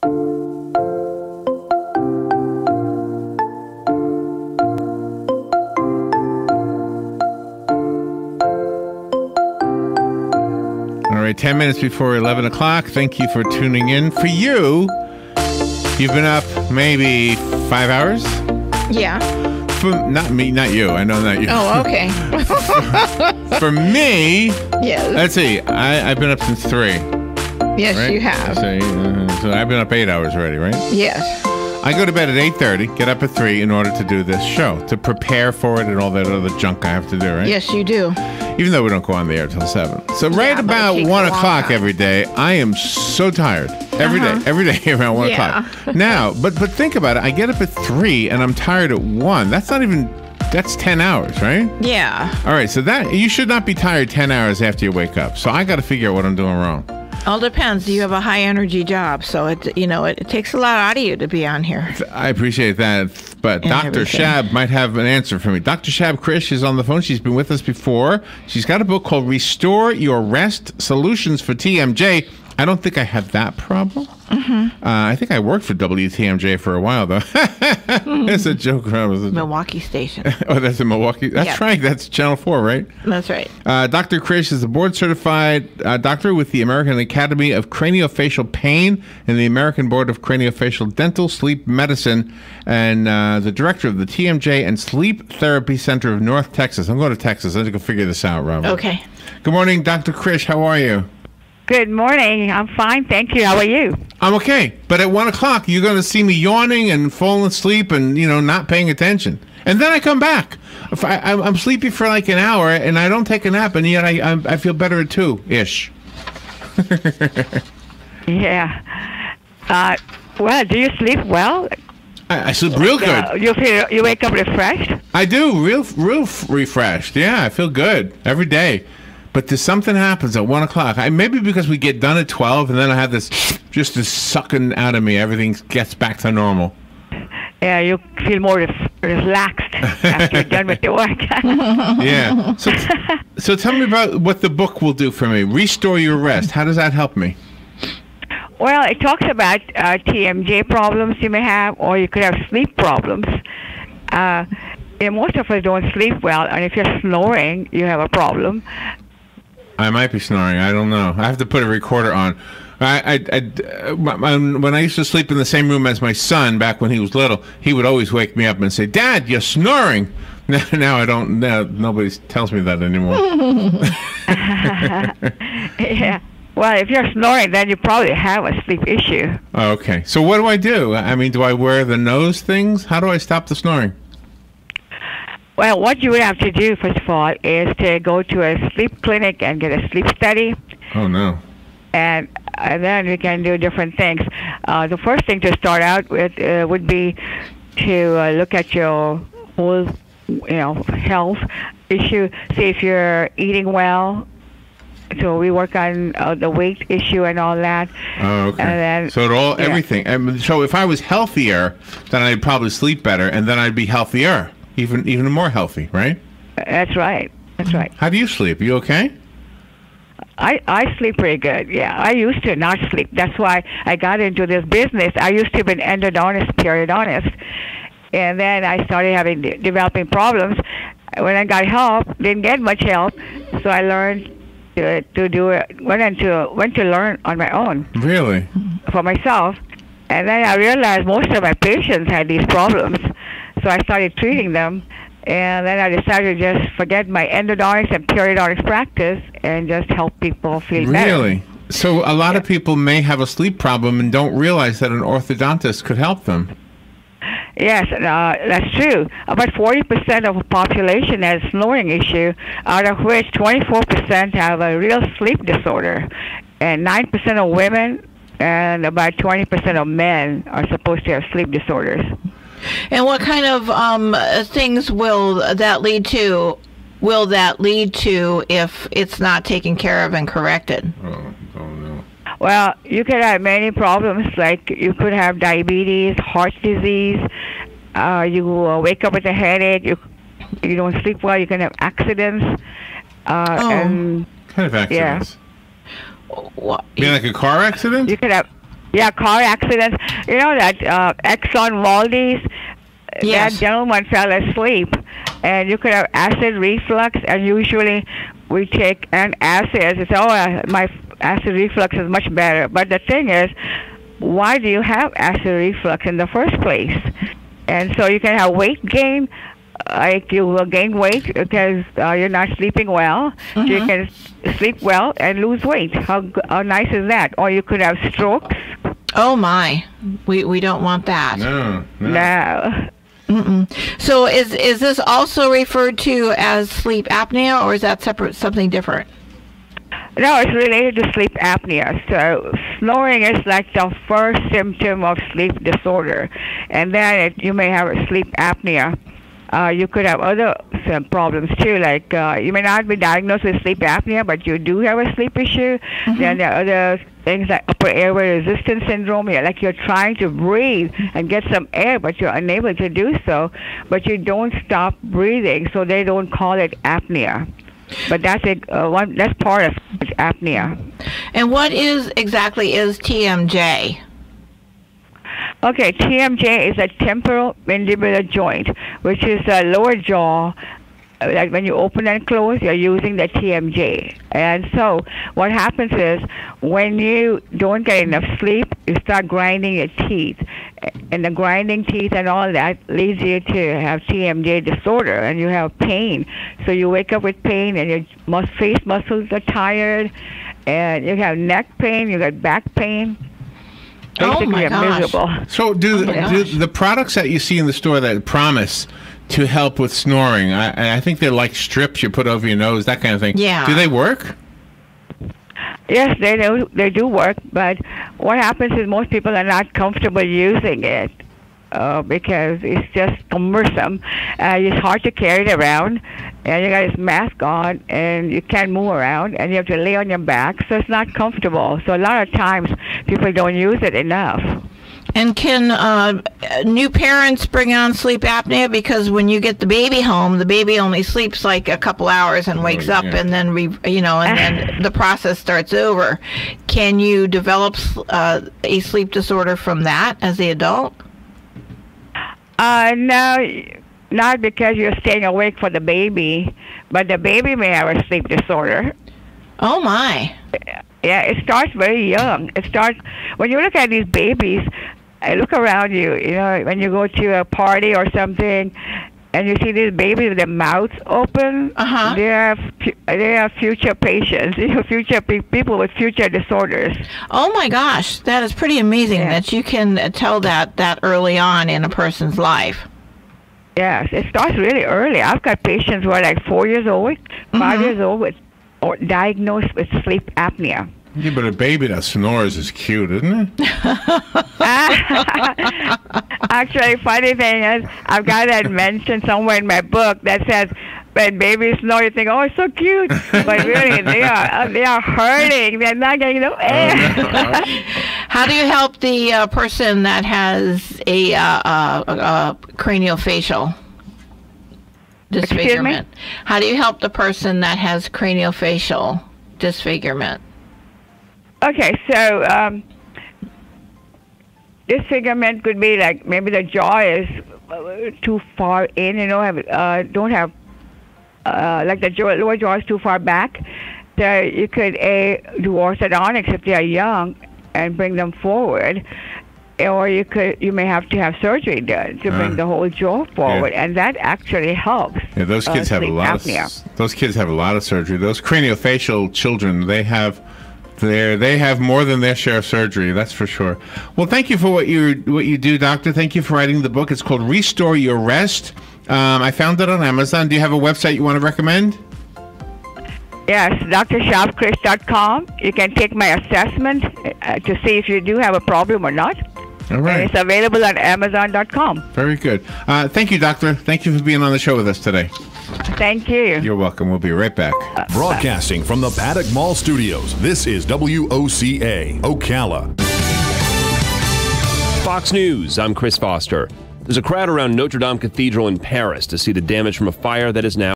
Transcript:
All right, 10 minutes before 11 o'clock. Thank you for tuning in. For you, you've been up maybe 5 hours? Yeah. Not me, not you. I know not you. Oh, okay. For me, yes. Let's see. I've been up since 3. Yes, right? you have. So I've been up 8 hours already, right? Yes. I go to bed at 8:30, get up at 3 in order to do this show, to prepare for it and all that other junk I have to do, right? Yes, you do. Even though we don't go on the air till 7. So right about 1 o'clock every day, I am so tired. Every day around 1 o'clock. Now, but think about it. I get up at 3 and I'm tired at 1. That's 10 hours, right? Yeah. All right, so that you should not be tired 10 hours after you wake up. So I got to figure out what I'm doing wrong. All depends. You have a high energy job, so it takes a lot out of you to be on here. I appreciate that, but And Dr. everything. Shab might have an answer for me. Dr. Shab Krish is on the phone. She's been with us before. She's got a book called Restore Your Rest: Solutions for TMJ. I don't think I have that problem. I think I worked for WTMJ for a while, though. It's a joke. Milwaukee station. Oh, that's in Milwaukee? That's right. That's Channel 4, right? That's right. Dr. Krish is a board-certified doctor with the American Academy of Craniofacial Pain and the American Board of Craniofacial Dental Sleep Medicine, and the director of the TMJ and Sleep Therapy Center of North Texas. I'm going to Texas. I think I can figure this out, Robert. Okay. Good morning, Dr. Krish. How are you? Good morning. I'm fine, thank you. How are you? I'm okay. But at 1 o'clock, you're going to see me yawning and falling asleep and, not paying attention. And then I come back. If I'm sleepy for like an hour, and I don't take a nap, and yet I feel better at 2-ish. Yeah. Well, do you sleep well? I sleep real good. You wake up refreshed? I do. Real refreshed. Yeah, I feel good every day. But there's something happens at 1 o'clock. Maybe because we get done at 12, and then I have this sucking out of me. Everything gets back to normal. Yeah, you feel more relaxed after you're done with your work. Yeah. So tell me about what the book will do for me. Restore Your Rest. How does that help me? Well, it talks about TMJ problems you may have, or you could have sleep problems. Most of us don't sleep well, and if you're snoring, you have a problem. I might be snoring. I don't know. I have to put a recorder on. When I used to sleep in the same room as my son back when he was little, he would always wake me up and say, "Dad, you're snoring." Now I don't. Now nobody tells me that anymore. Yeah. Well, if you're snoring, then you probably have a sleep issue. Oh, okay. So what do I do? I mean, do I wear the nose things? How do I stop the snoring? Well, what you would have to do, first of all, is to go to a sleep clinic and get a sleep study. Oh, no. And then you can do different things. The first thing to start out with would be to look at your whole, health issue. See if you're eating well. So we work on the weight issue and all that. Oh, okay. And then, so everything. So if I was healthier, then I'd probably sleep better, and then I'd be healthier. Even more healthy, right? That's right. That's right. How do you sleep? You okay? I sleep pretty good. Yeah, I used to not sleep. That's why I got into this business. I used to be an endodontist, periodontist, and then I started developing problems. When I got help, didn't get much help, so I learned to do it. Went to learn on my own. Really? For myself, and then I realized most of my patients had these problems. So I started treating them, and then I decided to just forget my endodontics and periodontics practice and just help people feel better. Really? So a lot of people may have a sleep problem and don't realize that an orthodontist could help them. Yes, that's true. About 40% of the population has a snoring issue, out of which 24% have a real sleep disorder, and 9% of women and about 20% of men are supposed to have sleep disorders. And what kind of things will that lead to? Will that lead to if it's not taken care of and corrected? Oh no. Well, you could have many problems, like you could have diabetes, heart disease, you wake up with a headache, you don't sleep well, you can have accidents. And kind of accidents? Yeah. You mean like a car accident? You could have, Yeah, car accidents. You know that Exxon Valdez, Yes. that gentleman fell asleep, and you could have acid reflux, and usually we take antacids. It's, my acid reflux is much better. But the thing is, why do you have acid reflux in the first place? And so you can have weight gain, like you will gain weight because you're not sleeping well. So you can sleep well and lose weight. How nice is that? Or you could have strokes. Oh my, we don't want that. No. No. So is this also referred to as sleep apnea, or is that separate, something different? No, it's related to sleep apnea. So snoring is like the first symptom of sleep disorder, and then you may have a sleep apnea. You could have other problems too, like you may not be diagnosed with sleep apnea, but you do have a sleep issue. Then there are other things like upper airway resistance syndrome. Like you're trying to breathe and get some air, but you're unable to do so. But you don't stop breathing, so they don't call it apnea. But that's that's part of apnea. And what exactly is TMJ? Okay, TMJ is a temporal mandibular joint, which is a lower jaw. Like when you open and close, you're using the TMJ. And so what happens is when you don't get enough sleep, you start grinding your teeth. And the grinding teeth and all that leads you to have TMJ disorder, and you have pain. So you wake up with pain, and your face muscles are tired, and you have neck pain, you got back pain. Basically, you're miserable. So do the products that you see in the store that promise to help with snoring, I think they're like strips you put over your nose, that kind of thing. Yeah. Do they work? Yes, they do. They do work, but what happens is most people are not comfortable using it because it's just cumbersome. It's hard to carry it around, and you got this mask on, and you can't move around, and you have to lay on your back, so it's not comfortable. So a lot of times people don't use it enough. And can new parents bring on sleep apnea? Because when you get the baby home, the baby only sleeps like a couple hours and wakes up, and then and then the process starts over. Can you develop a sleep disorder from that as the adult? No, not because you're staying awake for the baby, but the baby may have a sleep disorder. Oh my! Yeah, it starts very young. It starts when you look at these babies. Look around you. You know, when you go to a party or something, and you see these babies with their mouths open. They are future patients. You know, future people with future disorders. Oh my gosh, that is pretty amazing that you can tell that early on in a person's life. Yes, it starts really early. I've got patients who are like 4 years old, 5 years old, or diagnosed with sleep apnea. Yeah, but a baby that snores is cute, isn't it? Actually, funny thing is, I've got that mentioned somewhere in my book that says, when babies snore, you think, oh, it's so cute. But really, they are hurting. They're not getting no air. How do you help the person that has a craniofacial disfigurement? How do you help the person that has craniofacial disfigurement? Okay, so disfigurement could be like maybe the jaw is too far in, don't have like the lower jaw is too far back. So you could do orthodontics if they are young and bring them forward, or you may have to have surgery done to bring the whole jaw forward, and that actually helps. Yeah, those kids have a lot those kids have a lot of surgery. Those craniofacial children, they have more than their share of surgery, that's for sure. Well, thank you for what you do, Doctor. Thank you for writing the book. It's called Restore Your Rest. I found it on Amazon. Do you have a website you want to recommend? Yes, drshabkrish.com. You can take my assessment to see if you do have a problem or not. All right. And it's available on Amazon.com. Very good. Thank you, Doctor. Thank you for being on the show with us today. Thank you. You're welcome. We'll be right back. Broadcasting from the Paddock Mall Studios, this is WOCA, Ocala. Fox News, I'm Chris Foster. There's a crowd around Notre Dame Cathedral in Paris to see the damage from a fire that is now